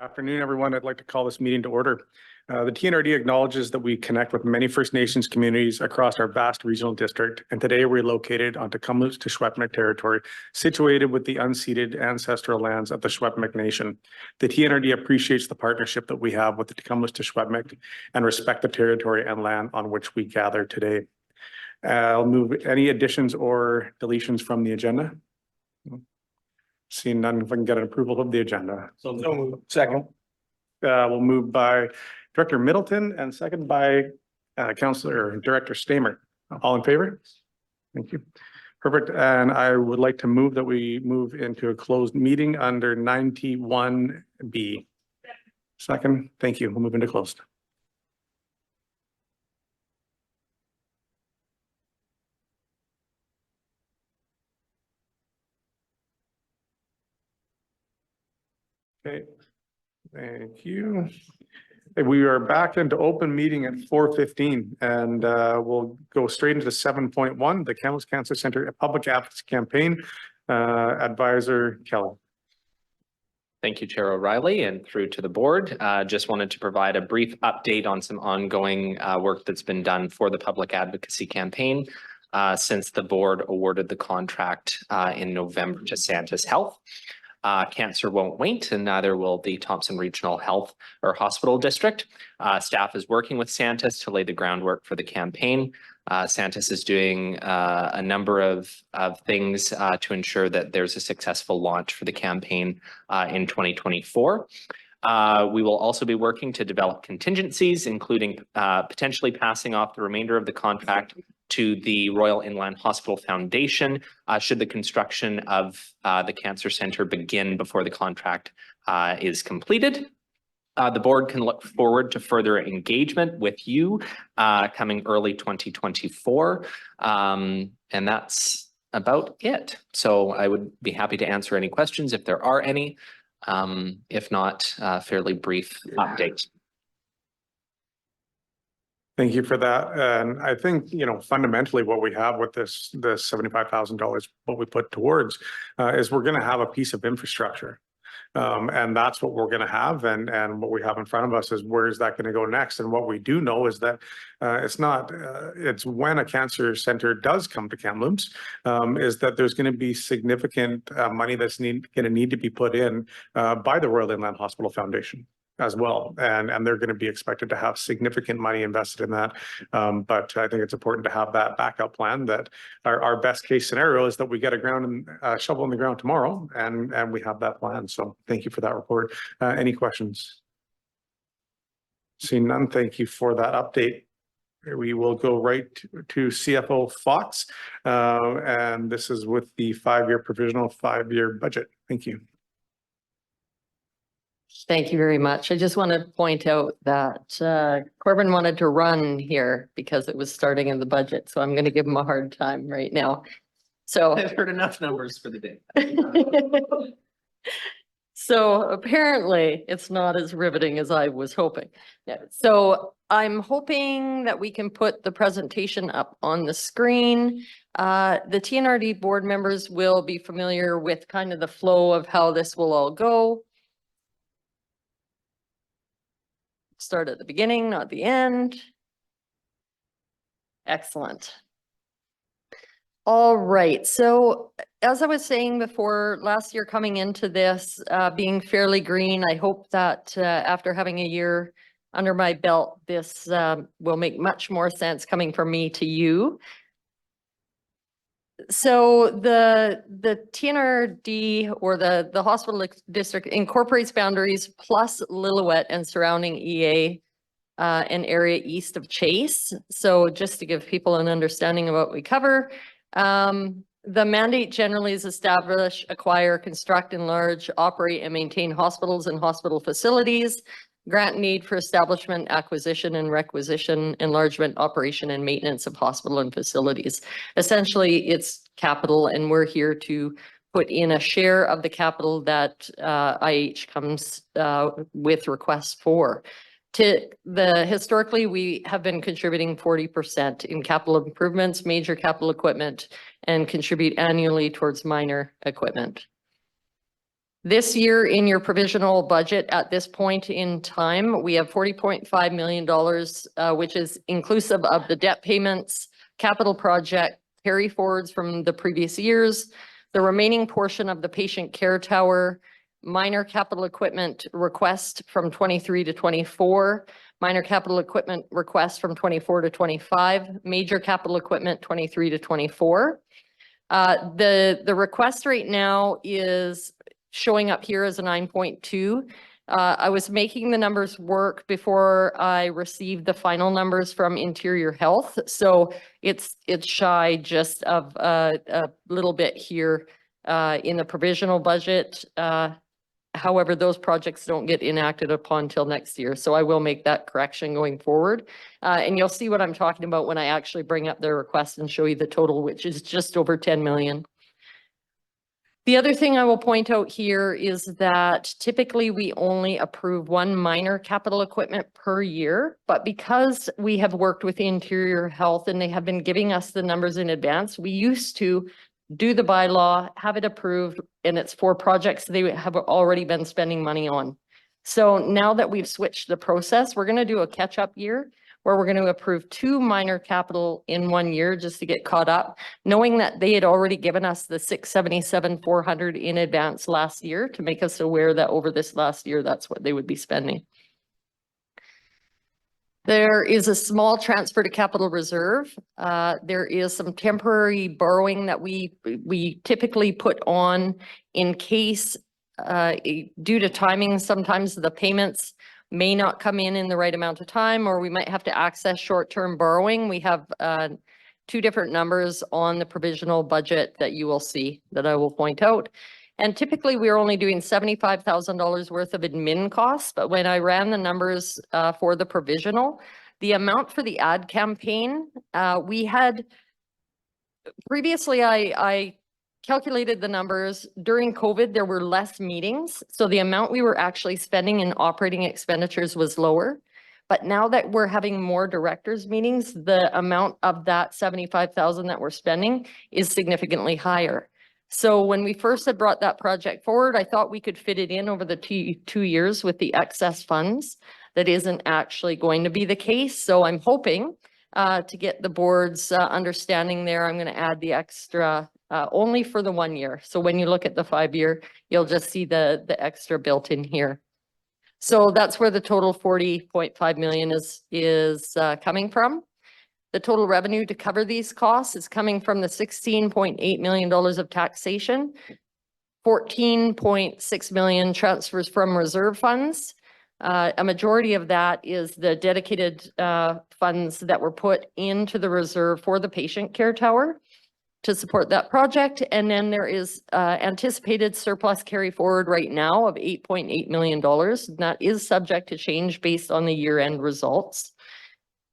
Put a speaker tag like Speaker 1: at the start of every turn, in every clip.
Speaker 1: Afternoon, everyone. I'd like to call this meeting to order. The TNRD acknowledges that we connect with many First Nations communities across our vast regional district, and today we're located on Tecumseh-Teshwetmik territory, situated with the unceded ancestral lands of the Teshwetmik Nation. The TNRD appreciates the partnership that we have with the Tecumseh-Teshwetmik and respect the territory and land on which we gather today. I'll move any additions or deletions from the agenda. Seeing none, if I can get an approval of the agenda.
Speaker 2: So moved. Second.
Speaker 1: We'll move by Director Middleton and second by Councillor Director Stamer. All in favor? Thank you. Perfect. And I would like to move that we move into a closed meeting under 91B. Second. Thank you. We'll move into closed. Okay, thank you. We are back into open meeting at 4:15 and we'll go straight into 7.1, the Kamloops Cancer Center Public Advocacy Campaign. Advisor Kelly.
Speaker 3: Thank you, Chair O'Reilly, and through to the board. Just wanted to provide a brief update on some ongoing work that's been done for the public advocacy campaign since the board awarded the contract in November to Santis Health. Cancer won't wait, and neither will the Thompson Regional Health or Hospital District. Staff is working with Santis to lay the groundwork for the campaign. Santis is doing a number of things to ensure that there's a successful launch for the campaign in 2024. We will also be working to develop contingencies, including potentially passing off the remainder of the contract to the Royal Inland Hospital Foundation should the construction of the Cancer Centre begin before the contract is completed. The board can look forward to further engagement with you coming early 2024. And that's about it. So I would be happy to answer any questions if there are any. If not, fairly brief update.
Speaker 1: Thank you for that. And I think, fundamentally what we have with this $75,000, what we put towards is we're going to have a piece of infrastructure. And that's what we're going to have. And what we have in front of us is where is that going to go next? And what we do know is that it's when a cancer center does come to Kamloops, is that there's going to be significant money that's going to need to be put in by the Royal Inland Hospital Foundation as well. And they're going to be expected to have significant money invested in that. But I think it's important to have that backup plan that our best case scenario is that we get a shovel in the ground tomorrow and we have that plan. So thank you for that report. Any questions? Seeing none, thank you for that update. We will go right to CFO Fox. And this is with the provisional five-year budget. Thank you.
Speaker 4: Thank you very much. I just want to point out that Corbin wanted to run here because it was starting in the budget. So I'm going to give him a hard time right now. So
Speaker 3: I've heard enough numbers for the day.
Speaker 4: So apparently it's not as riveting as I was hoping. Yeah. So I'm hoping that we can put the presentation up on the screen. The TNRD board members will be familiar with kind of the flow of how this will all go. Start at the beginning, not the end. Excellent. All right. So as I was saying before, last year coming into this, being fairly green, I hope that after having a year under my belt, this will make much more sense coming from me to you. So the TNRD or the hospital district incorporates boundaries plus Lillooet and surrounding EA an area east of Chase. So just to give people an understanding of what we cover, the mandate generally is establish, acquire, construct, enlarge, operate, and maintain hospitals and hospital facilities. Grant need for establishment, acquisition, and requisition, enlargement, operation, and maintenance of hospital and facilities. Essentially, it's capital, and we're here to put in a share of the capital that IH comes with requests for. Historically, we have been contributing 40% in capital improvements, major capital equipment, and contribute annually towards minor equipment. This year in your provisional budget at this point in time, we have $40.5 million, which is inclusive of the debt payments, capital project carry forwards from the previous years, the remaining portion of the patient care tower, minor capital equipment request from 23 to 24, minor capital equipment request from 24 to 25, major capital equipment 23 to 24. The request right now is showing up here as a 9.2. I was making the numbers work before I received the final numbers from Interior Health. So it's shy just of a little bit here in the provisional budget. However, those projects don't get enacted upon until next year. So I will make that correction going forward. And you'll see what I'm talking about when I actually bring up the request and show you the total, which is just over 10 million. The other thing I will point out here is that typically we only approve one minor capital equipment per year, but because we have worked with Interior Health and they have been giving us the numbers in advance, we used to do the bylaw, have it approved, and it's for projects they have already been spending money on. So now that we've switched the process, we're going to do a catch-up year where we're going to approve 2 minor capital in 1 year just to get caught up, knowing that they had already given us the 677,400 in advance last year to make us aware that over this last year, that's what they would be spending. There is a small transfer to capital reserve. There is some temporary borrowing that we typically put on in case due to timing, sometimes the payments may not come in the right amount of time, or we might have to access short-term borrowing. We have 2 different numbers on the provisional budget that you will see that I will point out. And typically we're only doing $75,000 worth of admin costs, but when I ran the numbers for the provisional, the amount for the ad campaign, we had previously I calculated the numbers. During COVID, there were less meetings. So the amount we were actually spending in operating expenditures was lower. But now that we're having more directors meetings, the amount of that 75,000 that we're spending is significantly higher. So when we first had brought that project forward, I thought we could fit it in over the 2 years with the excess funds. That isn't actually going to be the case. So I'm hoping to get the board's understanding there. I'm going to add the extra only for the 1 year. So when you look at the 5-year, you'll just see the extra built in here. So that's where the total 40.5 million is coming from. The total revenue to cover these costs is coming from the $16.8 million of taxation, 14.6 million transfers from reserve funds. A majority of that is the dedicated funds that were put into the reserve for the patient care tower to support that project. And then there is anticipated surplus carry forward right now of $8.8 million. That is subject to change based on the year-end results.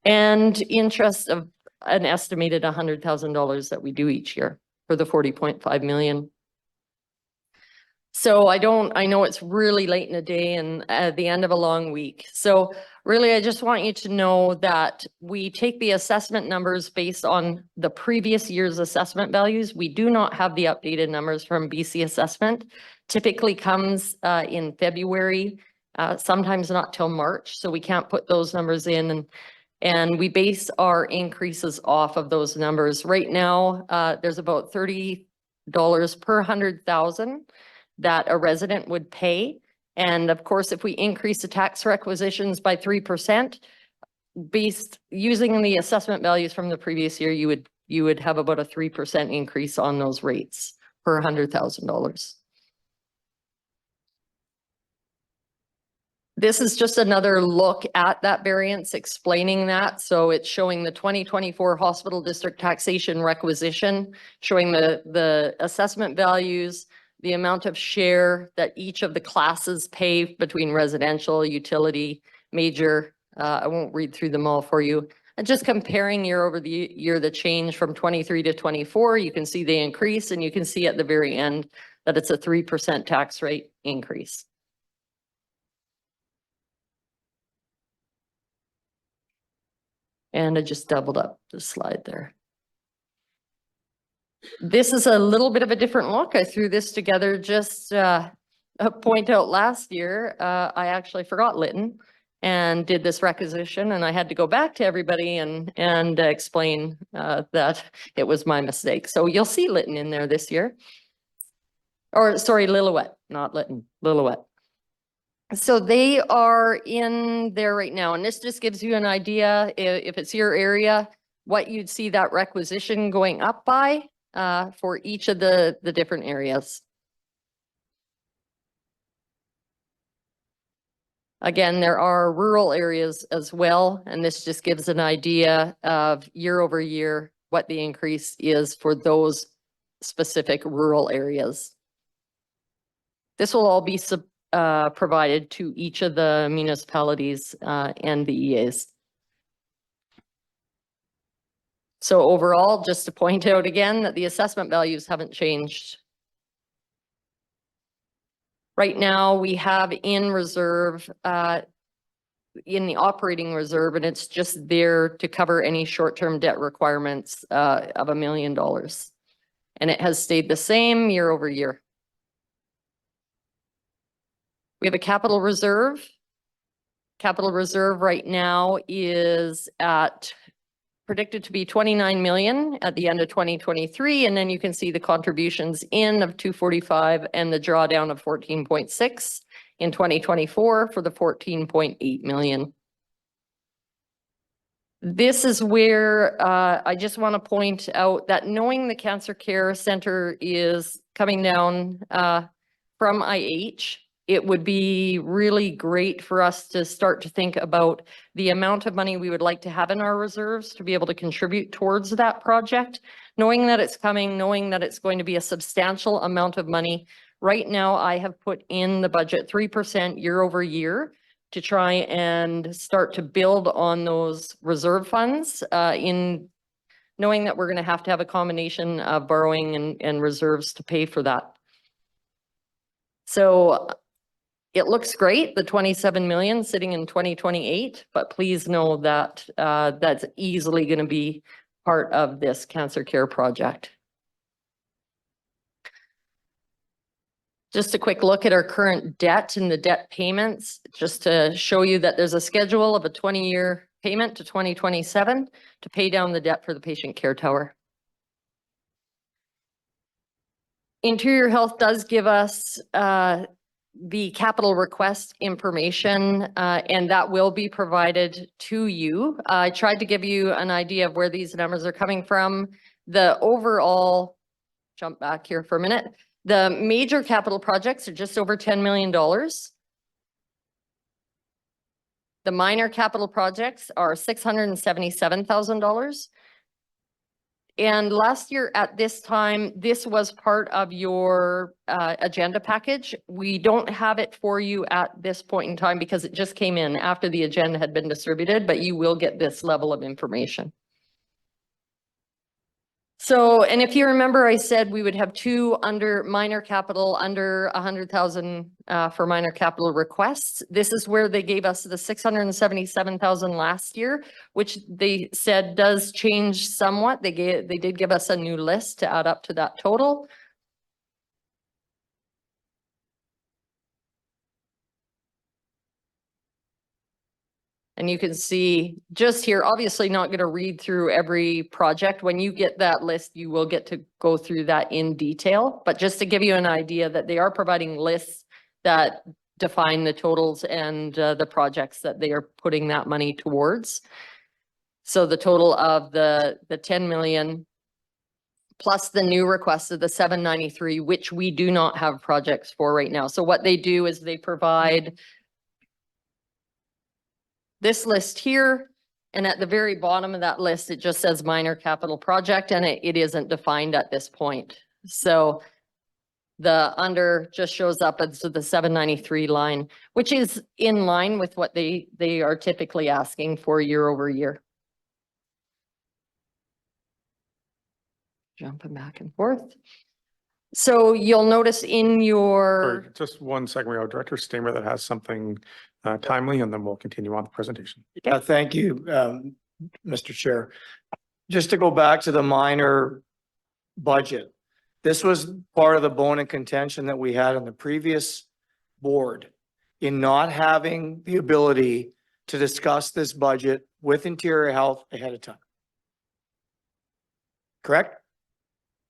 Speaker 4: And interest of an estimated $100,000 that we do each year for the 40.5 million. So I know it's really late in the day and at the end of a long week. So really, I just want you to know that we take the assessment numbers based on the previous year's assessment values. We do not have the updated numbers from BC Assessment. Typically comes in February, sometimes not till March. So we can't put those numbers in, and we base our increases off of those numbers. Right now, there's about $30 per 100,000 that a resident would pay. And of course, if we increase the tax requisitions by 3%, based using the assessment values from the previous year, you would have about a 3% increase on those rates per $100,000. This is just another look at that variance explaining that. So it's showing the 2024 hospital district taxation requisition, showing the assessment values, the amount of share that each of the classes pay between residential, utility, major. I won't read through them all for you. And just comparing year over the year, the change from 23 to 24, you can see the increase, and you can see at the very end that it's a 3% tax rate increase. And I just doubled up the slide there. This is a little bit of a different look. I threw this together just point out last year, I actually forgot Lytton and did this requisition, and I had to go back to everybody and explain that it was my mistake. So you'll see Lytton in there this year. Or sorry, Lillooet, not Lytton, Lillooet. So they are in there right now, and this just gives you an idea, if it's your area, what you'd see that requisition going up by for each of the different areas. Again, there are rural areas as well, and this just gives an idea of year over year what the increase is for those specific rural areas. This will all be provided to each of the municipalities and the EAs. So overall, just to point out again that the assessment values haven't changed. Right now, we have in reserve, in the operating reserve, and it's just there to cover any short-term debt requirements of $1 million. And it has stayed the same year over year. We have a capital reserve. Capital reserve right now is predicted to be 29 million at the end of 2023. And then you can see the contributions in of 245 and the drawdown of 14.6 in 2024 for the 14.8 million. This is where I just want to point out that knowing the Cancer Care Center is coming down from IH, it would be really great for us to start to think about the amount of money we would like to have in our reserves to be able to contribute towards that project. Knowing that it's coming, knowing that it's going to be a substantial amount of money. Right now, I have put in the budget 3% year over year to try and start to build on those reserve funds in knowing that we're going to have a combination of borrowing and reserves to pay for that. So it looks great, the 27 million sitting in 2028, but please know that that's easily going to be part of this cancer care project. Just a quick look at our current debt and the debt payments, just to show you that there's a schedule of a 20-year payment to 2027 to pay down the debt for the patient care tower. Interior Health does give us the capital request information, and that will be provided to you. I tried to give you an idea of where these numbers are coming from. The overall, jump back here for a minute, the major capital projects are just over $10 million. The minor capital projects are $677,000. And last year at this time, this was part of your agenda package. We don't have it for you at this point in time because it just came in after the agenda had been distributed, but you will get this level of information. So, and if you remember, I said we would have two under minor capital, under 100,000 for minor capital requests. This is where they gave us the 677,000 last year, which they said does change somewhat. They did give us a new list to add up to that total. And you can see just here, obviously not going to read through every project. When you get that list, you will get to go through that in detail. But just to give you an idea that they are providing lists that define the totals and the projects that they are putting that money towards. So the total of the 10 million plus the new request of the 793, which we do not have projects for right now. So what they do is they provide this list here, and at the very bottom of that list, it just says minor capital project, and it isn't defined at this point. So the under just shows up as the 793 line, which is in line with what they are typically asking for year over year. Jumping back and forth. So you'll notice in your...
Speaker 1: Sorry, just 1 second, we have Director Stamer that has something timely, and then we'll continue on the presentation.
Speaker 2: Yeah, thank you, Mr. Chair. Just to go back to the minor budget, this was part of the bone and contention that we had in the previous board in not having the ability to discuss this budget with Interior Health ahead of time. Correct?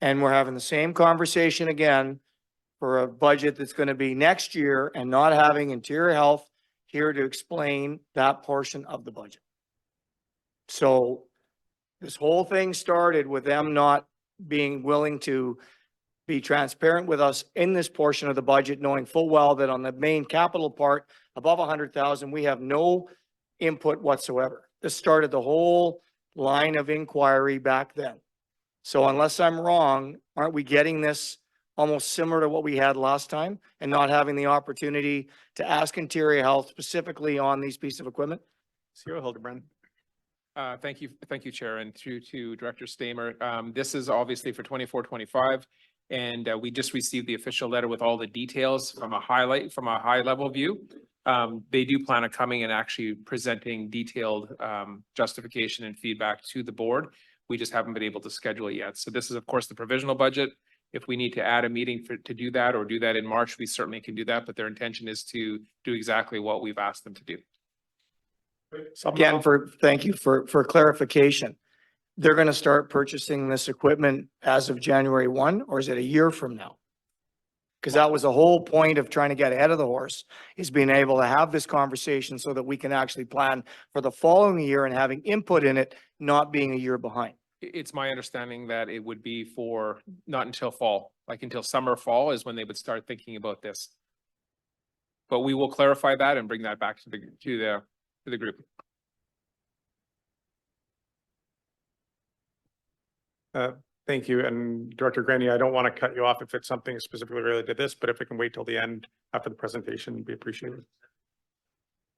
Speaker 2: And we're having the same conversation again for a budget that's going to be next year and not having Interior Health here to explain that portion of the budget. So this whole thing started with them not being willing to be transparent with us in this portion of the budget, knowing full well that on the main capital part above 100,000, we have no input whatsoever. This started the whole line of inquiry back then. So unless I'm wrong, aren't we getting this almost similar to what we had last time and not having the opportunity to ask Interior Health specifically on these pieces of equipment?
Speaker 1: CEO Hildebrand.
Speaker 5: Thank you, Chair, and through to Director Stamer. This is obviously for 24-25, and we just received the official letter with all the details from a high level view. They do plan on coming and actually presenting detailed justification and feedback to the board. We just haven't been able to schedule it yet. So this is, of course, the provisional budget. If we need to add a meeting to do that or do that in March, we certainly can do that, but their intention is to do exactly what we've asked them to do.
Speaker 2: Again, thank you for clarification. They're going to start purchasing this equipment as of January 1, or is it a year from now? Because that was the whole point of trying to get ahead of the horse, is being able to have this conversation so that we can actually plan for the following year and having input in it, not being a year behind.
Speaker 5: It's my understanding that it would be for not until fall, like until summer, fall is when they would start thinking about this. But we will clarify that and bring that back to the group.
Speaker 1: Thank you. And Director Grandy, I don't want to cut you off if it's something specifically related to this, but if it can wait till the end after the presentation, it'd be appreciated.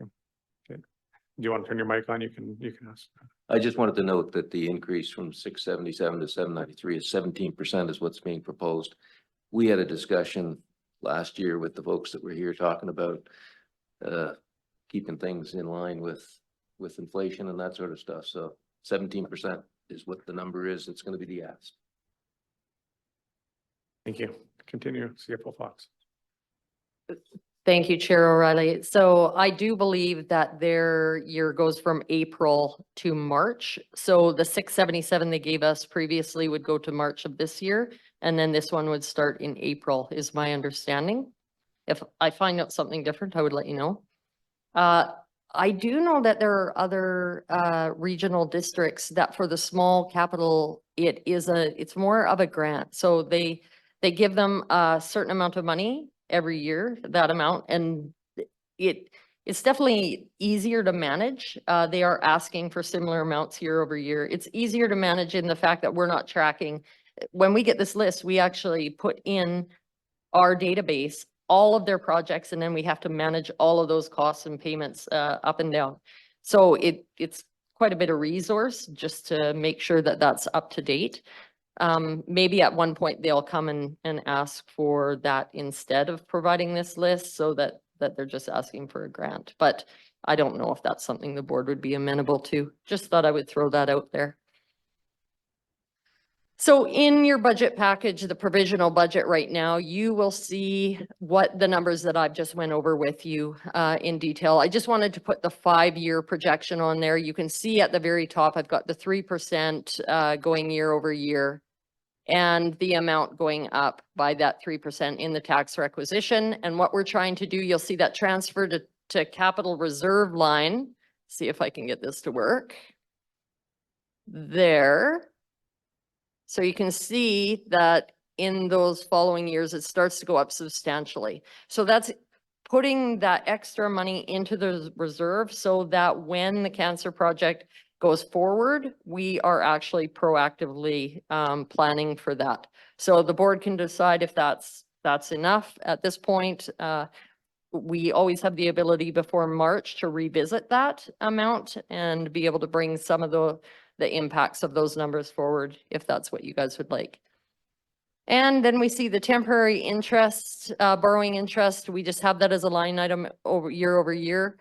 Speaker 1: Okay. Do you want to turn your mic on? You can ask.
Speaker 6: I just wanted to note that the increase from 677 to 793 is 17% is what's being proposed. We had a discussion last year with the folks that were here talking about keeping things in line with inflation and that sort of stuff. So 17% is what the number is. It's going to be the ask.
Speaker 1: Thank you. Continue, CFO Fox.
Speaker 4: Thank you, Chair O'Reilly. So I do believe that their year goes from April to March. So the 677 they gave us previously would go to March of this year. And then this one would start in April is my understanding. If I find out something different, I would let you know. I do know that there are other regional districts that for the small capital, it's more of a grant. So they give them a certain amount of money every year, that amount, and it's definitely easier to manage. They are asking for similar amounts year over year. It's easier to manage in the fact that we're not tracking. When we get this list, we actually put in our database all of their projects, and then we have to manage all of those costs and payments up and down. So it's quite a bit of resource just to make sure that that's up to date. Maybe at one point they'll come and ask for that instead of providing this list, so that they're just asking for a grant. But I don't know if that's something the board would be amenable to. Just thought I would throw that out there. So in your budget package, the provisional budget right now, you will see what the numbers that I've just went over with you in detail. I just wanted to put the 5-year projection on there. You can see at the very top, I've got the 3% going year over year, and the amount going up by that 3% in the tax requisition. And what we're trying to do, you'll see that transfer to capital reserve line. See if I can get this to work. There. So you can see that in those following years, it starts to go up substantially. So that's putting that extra money into the reserve so that when the cancer project goes forward, we are actually proactively planning for that. So the board can decide if that's enough at this point. We always have the ability before March to revisit that amount and be able to bring some of the impacts of those numbers forward, if that's what you guys would like. And then we see the temporary interest, borrowing interest. We just have that as a line item over year,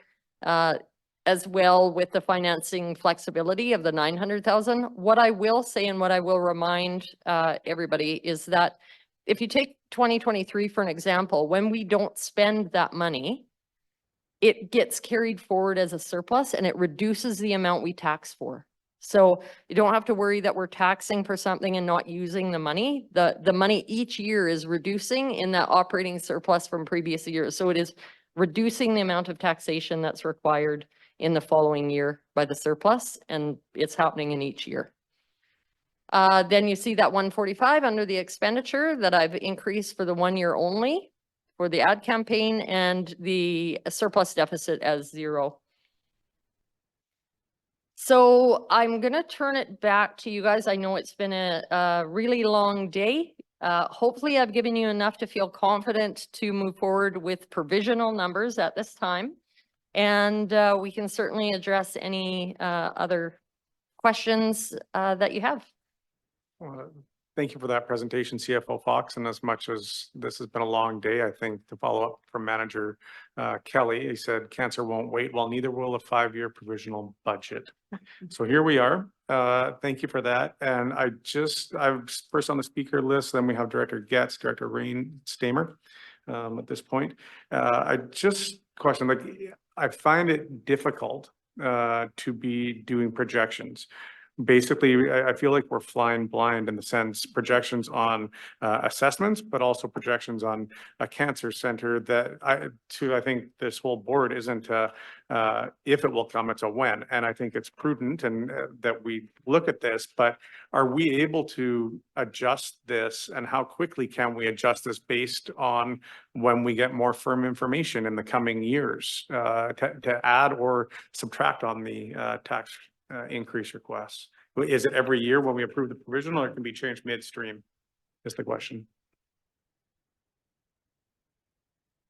Speaker 4: as well with the financing flexibility of the 900,000. What I will say and what I will remind everybody is that if you take 2023 for an example, when we don't spend that money, it gets carried forward as a surplus and it reduces the amount we tax for. So you don't have to worry that we're taxing for something and not using the money. The money each year is reducing in that operating surplus from previous years. So it is reducing the amount of taxation that's required in the following year by the surplus, and it's happening in each year. Then you see that 145 under the expenditure that I've increased for the 1 year only for the ad campaign, and the surplus deficit as 0. So I'm gonna turn it back to you guys. I know it's been a really long day. Hopefully I've given you enough to feel confident to move forward with provisional numbers at this time. And we can certainly address any other questions that you have.
Speaker 1: Thank you for that presentation, CFO Fox. And as much as this has been a long day, I think to follow up from Manager Kelly, he said cancer won't wait. Well, neither will a 5-year provisional budget. So here we are. Thank you for that. And I'm first on the speaker list, then we have Director Getz, Director Rain Stamer at this point. I just question, like, I find it difficult to be doing projections. Basically, I feel like we're flying blind in the sense projections on assessments, but also projections on a cancer center that I think this whole board isn't if it will come, it's a when. And I think it's prudent and that we look at this, but are we able to adjust this, and how quickly can we adjust this based on when we get more firm information in the coming years to add or subtract on the tax increase requests? Is it every year when we approve the provisional, or it can be changed midstream? Is the question.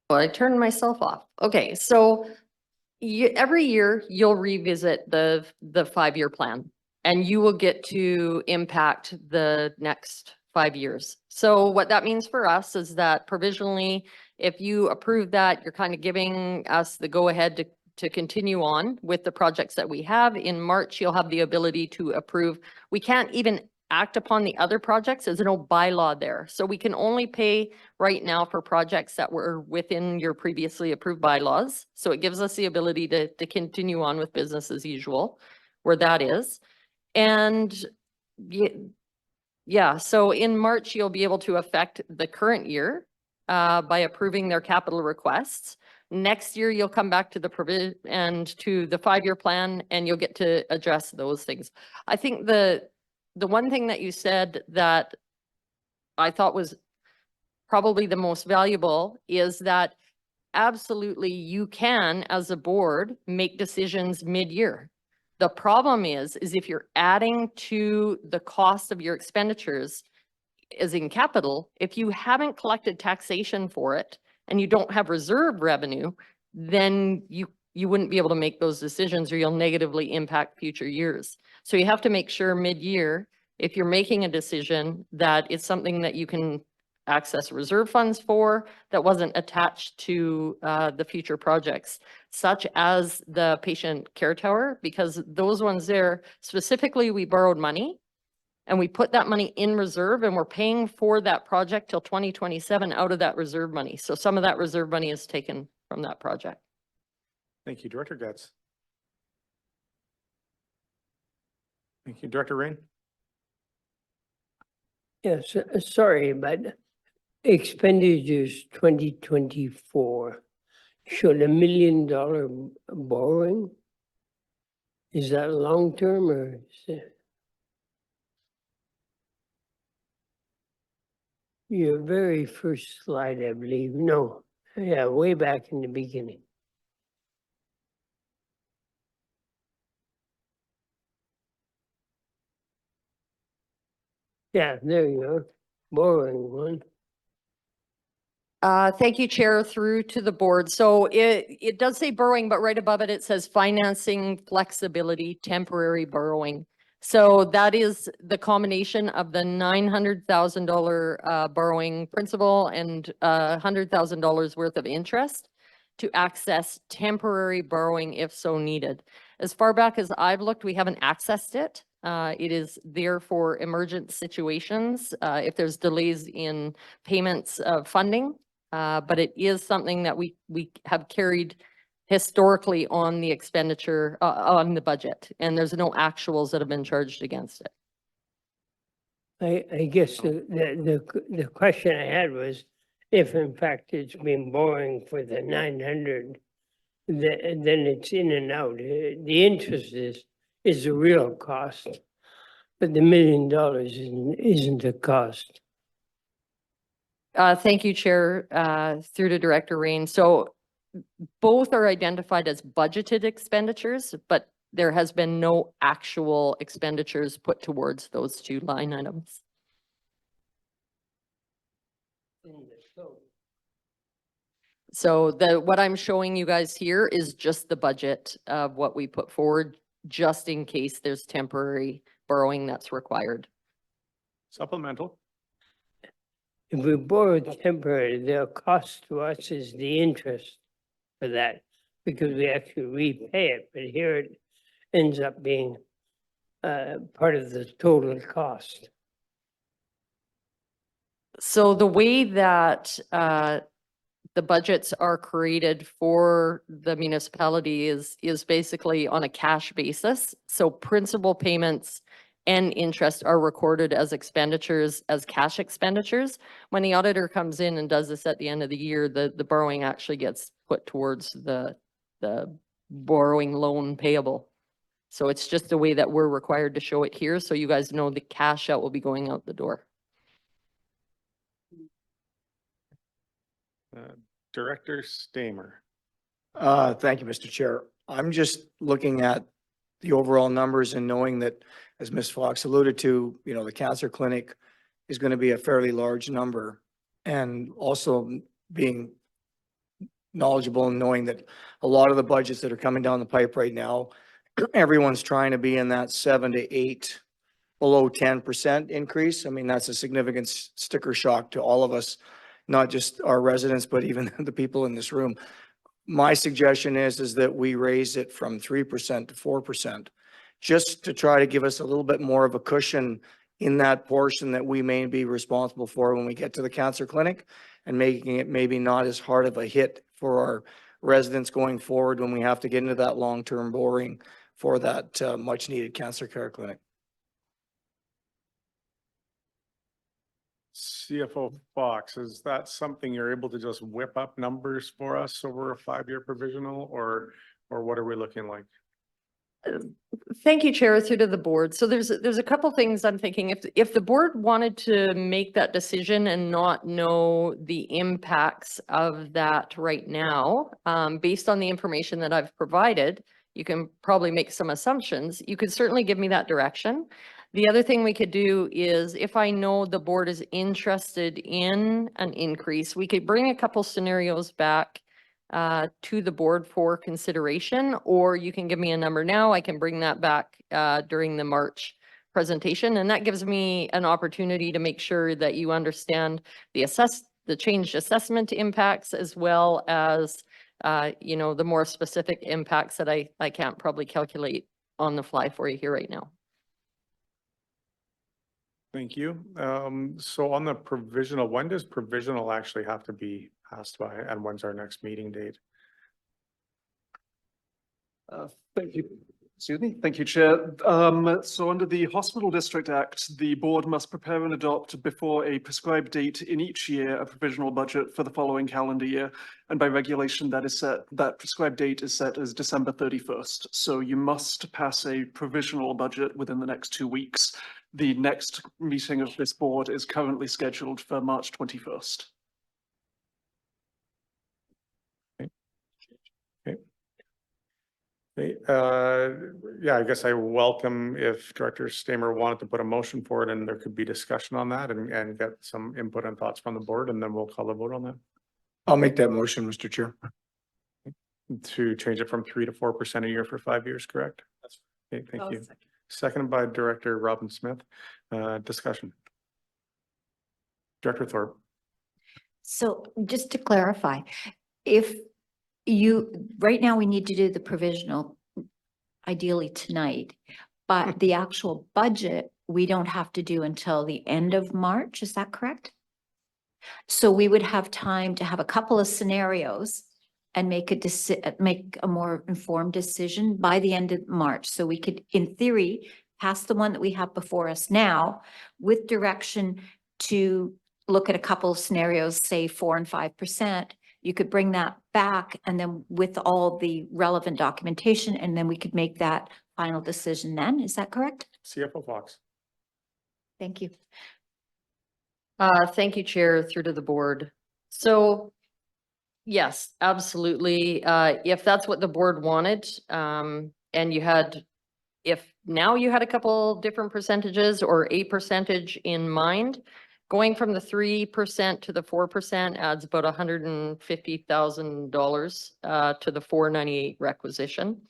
Speaker 4: Well, I turned myself off. Okay, so every year you'll revisit the 5-year plan, and you will get to impact the next 5 years. So what that means for us is that provisionally, if you approve that, you're kind of giving us the go ahead to continue on with the projects that we have. In March, you'll have the ability to approve. We can't even act upon the other projects. There's no bylaw there. So we can only pay right now for projects that were within your previously approved bylaws. So it gives us the ability to continue on with business as usual, where that is. And yeah, so in March, you'll be able to affect the current year by approving their capital requests. Next year, you'll come back to the and to the 5-year plan, and you'll get to address those things. I think the one thing that you said that I thought was probably the most valuable is that absolutely you can, as a board, make decisions mid-year. The problem is if you're adding to the cost of your expenditures as in capital, if you haven't collected taxation for it, and you don't have reserve revenue, then you wouldn't be able to make those decisions, or you'll negatively impact future years. So you have to make sure mid-year, if you're making a decision, that it's something that you can access reserve funds for that wasn't attached to the future projects, such as the patient care tower, because those ones there, specifically, we borrowed money. And we put that money in reserve, and we're paying for that project till 2027 out of that reserve money. So some of that reserve money is taken from that project.
Speaker 1: Thank you, Director Getz. Thank you, Director Rain.
Speaker 7: Yes, sorry, but expenditures 2024 showed $1 million borrowing. Is that long term, or is it? Your very first slide, I believe. No, yeah, way back in the beginning. Yeah, there you go. Borrowing one.
Speaker 4: Thank you, Chair, through to the board. So it does say borrowing, but right above it, it says financing flexibility, temporary borrowing. So that is the combination of the $900,000 borrowing principal and $100,000 worth of interest to access temporary borrowing if so needed. As far back as I've looked, we haven't accessed it. It is there for emergent situations, if there's delays in payments of funding. But it is something that we have carried historically on the expenditure, on the budget, and there's no actuals that have been charged against it.
Speaker 7: I guess the question I had was if in fact it's been borrowing for the 900, then it's in and out. The interest is the real cost, but the $1 million isn't a cost.
Speaker 4: Thank you, Chair, through to Director Rain. So both are identified as budgeted expenditures, but there has been no actual expenditures put towards those two line items. So what I'm showing you guys here is just the budget of what we put forward, just in case there's temporary borrowing that's required.
Speaker 1: Supplemental.
Speaker 7: If we borrow temporary, the cost to us is the interest for that because we actually repay it, but here it ends up being part of the total cost.
Speaker 4: So the way that the budgets are created for the municipality is basically on a cash basis. So principal payments and interest are recorded as expenditures, as cash expenditures. When the auditor comes in and does this at the end of the year, the borrowing actually gets put towards the borrowing loan payable. So it's just the way that we're required to show it here. So you guys know the cash out will be going out the door.
Speaker 1: Director Stamer.
Speaker 2: Thank you, Mr. Chair. I'm just looking at the overall numbers and knowing that, as Ms. Fox alluded to, you know, the cancer clinic is going to be a fairly large number. And also being knowledgeable and knowing that a lot of the budgets that are coming down the pipe right now, everyone's trying to be in that 7 to 8, below 10% increase. I mean, that's a significant sticker shock to all of us, not just our residents, but even the people in this room. My suggestion is that we raise it from 3% to 4%, just to try to give us a little bit more of a cushion in that portion that we may be responsible for when we get to the cancer clinic, and making it maybe not as hard of a hit for our residents going forward when we have to get into that long-term borrowing for that much needed cancer care clinic.
Speaker 1: CFO Fox, is that something you're able to just whip up numbers for us over a 5-year provisional, or what are we looking like?
Speaker 4: Thank you, Chair, through to the board. So there's a couple things I'm thinking. If the board wanted to make that decision and not know the impacts of that right now, based on the information that I've provided, you can probably make some assumptions. You could certainly give me that direction. The other thing we could do is, if I know the board is interested in an increase, we could bring a couple scenarios back to the board for consideration, or you can give me a number now. I can bring that back during the March presentation, and that gives me an opportunity to make sure that you understand the changed assessment impacts, as well as you know, the more specific impacts that I can't probably calculate on the fly for you here right now.
Speaker 1: Thank you. So on the provisional, when does provisional actually have to be passed by, and when's our next meeting date?
Speaker 8: Thank you. Excuse me. Thank you, Chair. So under the Hospital District Act, the board must prepare and adopt before a prescribed date in each year a provisional budget for the following calendar year. And by regulation, that prescribed date is set as December 31st. So you must pass a provisional budget within the next 2 weeks. The next meeting of this board is currently scheduled for March 21st.
Speaker 1: Yeah, I guess I welcome if Director Stamer wanted to put a motion forward, and there could be discussion on that and get some input and thoughts from the board, and then we'll call a vote on that.
Speaker 2: I'll make that motion, Mr. Chair.
Speaker 1: To change it from 3 to 4% a year for 5 years, correct? That's okay. Thank you. Seconded by Director Robin Smith. Discussion. Director Thorpe.
Speaker 9: So just to clarify, right now we need to do the provisional ideally tonight, but the actual budget, we don't have to do until the end of March. Is that correct? So we would have time to have a couple of scenarios and make a more informed decision by the end of March. So we could, in theory, pass the one that we have before us now with direction to look at a couple of scenarios, say 4% and 5%. You could bring that back and then with all the relevant documentation, and then we could make that final decision then. Is that correct?
Speaker 1: CFO Fox.
Speaker 9: Thank you.
Speaker 4: Thank you, Chair, through to the board. So yes, absolutely. If that's what the board wanted, and you had, if now you had a couple different percentages or a percentage in mind, going from the 3% to the 4% adds about $150,000 to the 498 requisition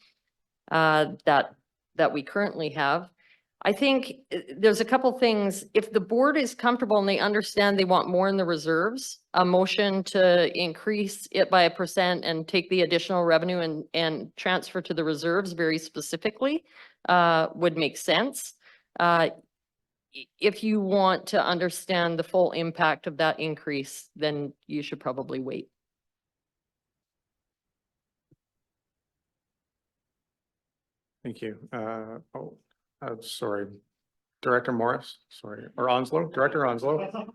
Speaker 4: that we currently have. I think there's a couple things. If the board is comfortable and they understand they want more in the reserves, a motion to increase it by 1% and take the additional revenue and transfer to the reserves very specifically would make sense. If you want to understand the full impact of that increase, then you should probably wait.
Speaker 1: Thank you. Sorry, Director Morris, sorry, or Onslow, Director Onslow.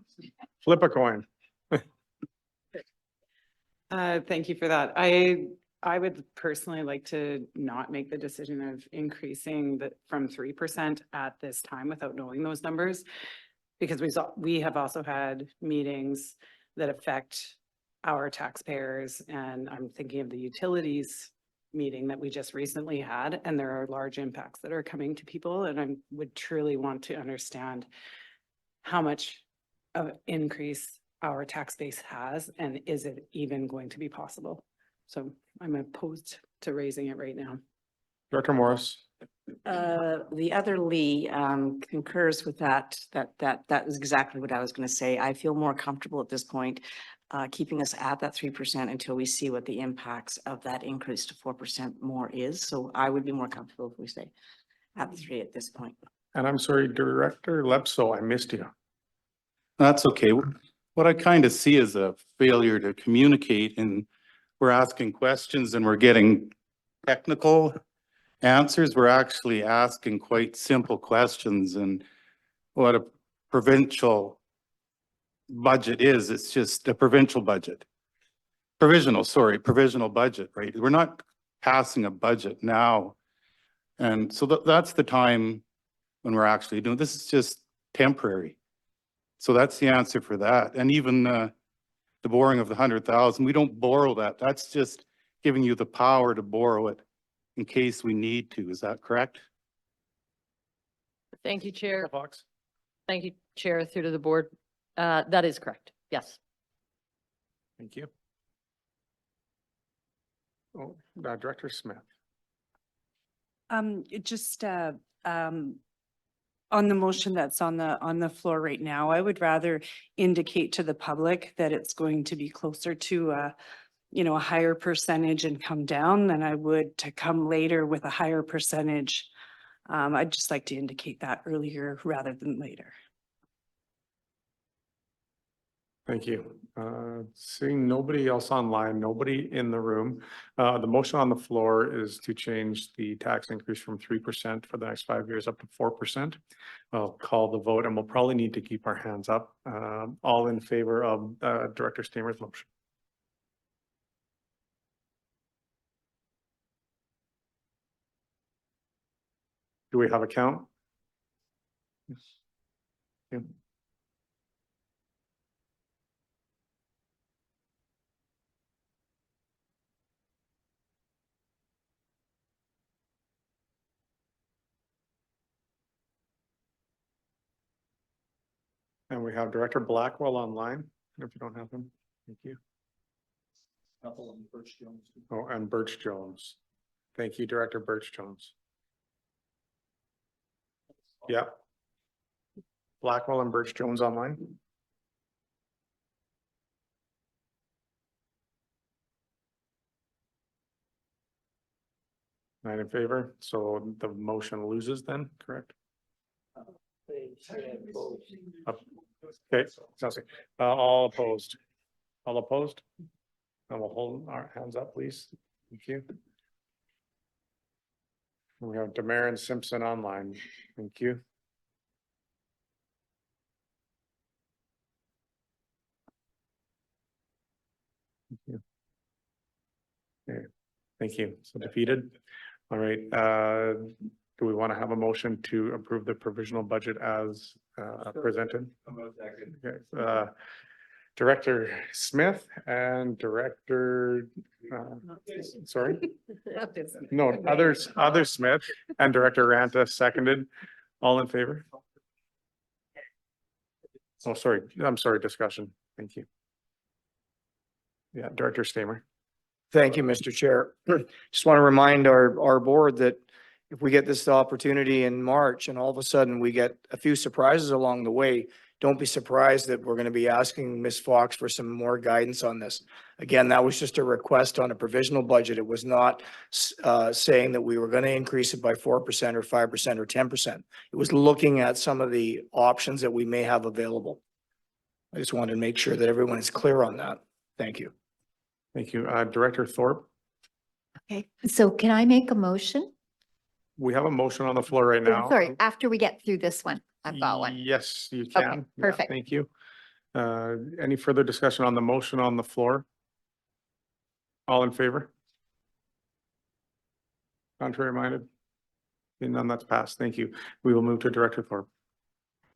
Speaker 1: Flip a coin.
Speaker 10: Thank you for that. I would personally like to not make the decision of increasing from 3% at this time without knowing those numbers. Because we have also had meetings that affect our taxpayers, and I'm thinking of the utilities meeting that we just recently had, and there are large impacts that are coming to people, and I would truly want to understand how much of increase our tax base has, and is it even going to be possible? So I'm opposed to raising it right now.
Speaker 1: Director Morris.
Speaker 11: The other Lee concurs with that is exactly what I was going to say. I feel more comfortable at this point keeping us at that 3% until we see what the impacts of that increase to 4% more is. So I would be more comfortable if we stay at the 3 at this point.
Speaker 1: And I'm sorry, Director Lepso, I missed you.
Speaker 12: That's okay. What I kind of see is a failure to communicate, and we're asking questions and we're getting technical answers. We're actually asking quite simple questions, and what a provincial budget is, it's just a provincial budget. Provisional budget, right? We're not passing a budget now. And so that's the time when we're actually doing, this is just temporary. So that's the answer for that. And even the borrowing of the 100,000, we don't borrow that. That's just giving you the power to borrow it in case we need to. Is that correct?
Speaker 4: Thank you, Chair.
Speaker 1: Fox.
Speaker 4: Thank you, Chair, through to the board. That is correct. Yes.
Speaker 1: Thank you. Oh, Director Smith.
Speaker 10: On the motion that's on the floor right now, I would rather indicate to the public that it's going to be closer to a higher percentage and come down than I would to come later with a higher percentage. I'd just like to indicate that earlier rather than later.
Speaker 1: Thank you. Seeing nobody else online, nobody in the room. The motion on the floor is to change the tax increase from 3% for the next 5 years up to 4%. I'll call the vote, and we'll probably need to keep our hands up. All in favor of Director Stamer's motion. Do we have a count? Yes. Yeah. And we have Director Blackwell online, if you don't have him. Thank you. Oh, and Birch Jones. Thank you, Director Birch Jones. Yeah. Blackwell and Birch Jones online. Nine in favor, so the motion loses then, correct? Okay, sounds good. All opposed? All opposed? And we'll hold our hands up, please. Thank you. We have Damarin Simpson online. Thank you. Thank you. Okay, thank you. So defeated. All right, do we want to have a motion to approve the provisional budget as presented? Okay, Director Smith and Director, sorry, no, other Smith and Director Ranta seconded. All in favor? Oh, sorry, I'm sorry, discussion. Thank you. Yeah, Director Stamer.
Speaker 2: Thank you, Mr. Chair. Just want to remind our board that if we get this opportunity in March and all of a sudden we get a few surprises along the way, don't be surprised that we're going to be asking Ms. Fox for some more guidance on this. Again, that was just a request on a provisional budget. It was not saying that we were going to increase it by 4% or 5% or 10%. It was looking at some of the options that we may have available. I just wanted to make sure that everyone is clear on that. Thank you.
Speaker 1: Thank you. Director Thorpe,
Speaker 9: Okay, so can I make a motion?
Speaker 1: we have a motion on the floor right now.
Speaker 9: Sorry, after we get through this one, I've got one.
Speaker 1: Yes, you can. Yeah,
Speaker 9: perfect.
Speaker 1: Thank you. Any further discussion on the motion on the floor? All in favor? Contrary minded? Seeing none, that's passed. Thank you. We will move to Director Thorpe.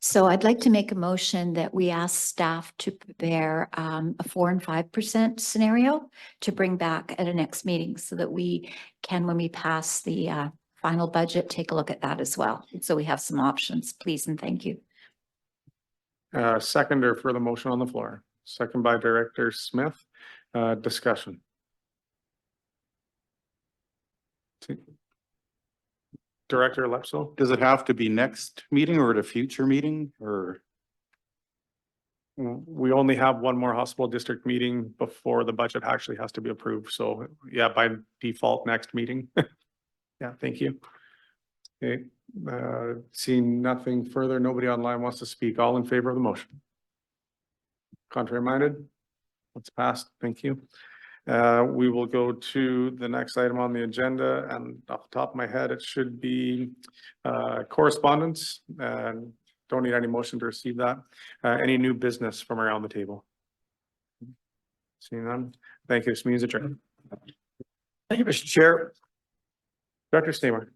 Speaker 9: So I'd like to make a motion that we ask staff to prepare a 4% and 5% scenario to bring back at a next meeting so that we can, when we pass the final budget, take a look at that as well. So we have some options, please and thank you.
Speaker 1: Seconder for the motion on the floor. Second by Director Smith. Discussion. Director Lepso.
Speaker 12: Does it have to be next meeting or at a future meeting or?
Speaker 1: We only have one more hospital district meeting before the budget actually has to be approved. So yeah, by default, next meeting. Yeah, thank you. Okay, seeing nothing further, nobody online wants to speak. All in favor of the motion? Contrary minded? That's passed. Thank you. We will go to the next item on the agenda, and off the top of my head, it should be correspondence, and don't need any motion to receive that. Any new business from around the table? Seeing none. Thank you. This meeting is adjourned.
Speaker 2: Thank you, Mr. Chair.
Speaker 1: Director Stamer.